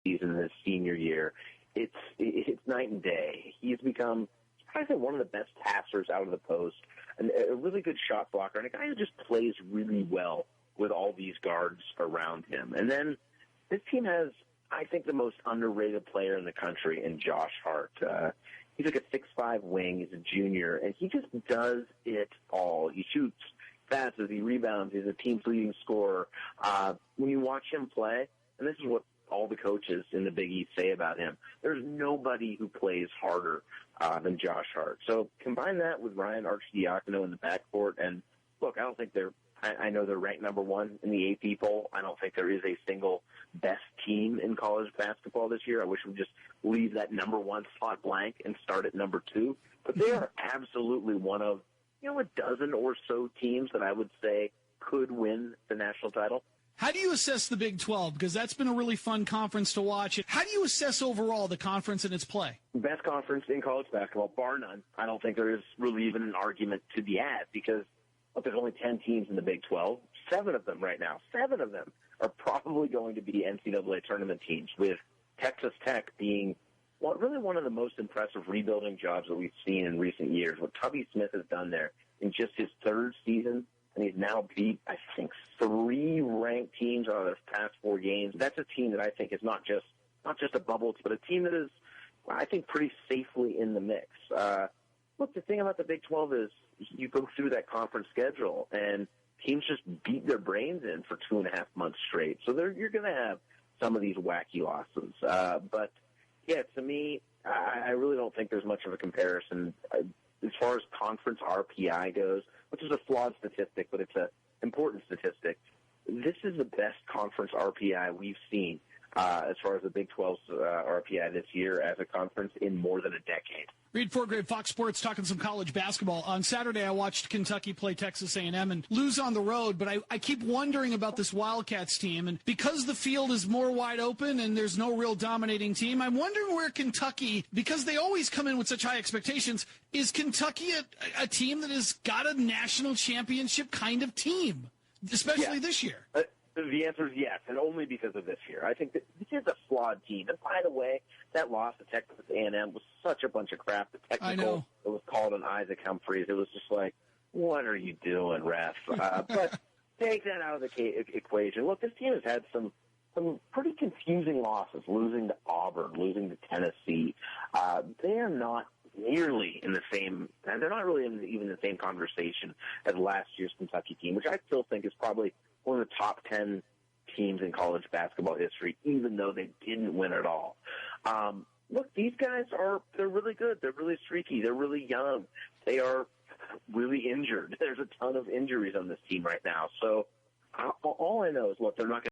season, his senior year, it's night and day. He's become, I think, one of the best passers out of the post, and a really good shot blocker, and a guy who just plays really well with all these guards around him. And then this team has, I think, the most underrated player in the country in Josh Hart. He's like a 6'5" wing. He's a junior, and he just does it all. He shoots, passes, he rebounds. He's a team's leading scorer. When you watch him play, and this is what all the coaches in the Big East say about him, there's nobody who plays harder than Josh Hart. So combine that with Ryan Arcidiacono in the backcourt, and look, I don't think I know they're ranked number one in the AP poll. I don't think there is a single best team in college basketball this year. I wish we'd just leave that number one spot blank and start at number two. But they are absolutely one of, a dozen or so teams that I would say could win the national title. How do you assess the Big 12? Because that's been a really fun conference to watch. How do you assess overall the conference and its play? Best conference in college basketball, bar none. I don't think there is really even an argument to be had because there's only 10 teams in the Big 12. 7 of them right now, 7 of them are probably going to be NCAA tournament teams, with Texas Tech being really one of the most impressive rebuilding jobs that we've seen in recent years. What Tubby Smith has done there in just his third season, and he's now beat, I think, 3 ranked teams out of his past 4 games. That's a team that I think is not just a bubble, but a team that is, I think, pretty safely in the mix. Look, the thing about the Big 12 is you go through that conference schedule, and teams just beat their brains in for 2.5 months straight. So you're going to have some of these wacky losses. But, yeah, to me, I really don't think there's much of a comparison. As far as conference RPI goes, which is a flawed statistic, but it's an important statistic, this is the best conference RPI we've seen as far as the Big 12's RPI this year as a conference in more than a decade. Reed Forgrave, Fox Sports, talking some college basketball. On Saturday, I watched Kentucky play Texas A&M and lose on the road, but I keep wondering about this Wildcats team. And because the field is more wide open and there's no real dominating team, I'm wondering where Kentucky, because they always come in with such high expectations, is Kentucky a team that has got a national championship kind of team, especially this year? The answer is yes, and only because of this year. I think that this is a flawed team. And by the way, that loss to Texas A&M was such a bunch of crap. The technical that was called on Isaac Humphries, it was just like, what are you doing, ref? But take that out of the equation. Look, this team has had some pretty confusing losses, losing to Auburn, losing to Tennessee. They are not nearly in the same – they're not really even in the same conversation as last year's Kentucky team, which I still think is probably – one of the top 10 teams in college basketball history, even though they didn't win at all. Look, these guys they're really good. They're really streaky. They're really young. They are really injured. There's a ton of injuries on this team right now. So all I know is, look, they're not going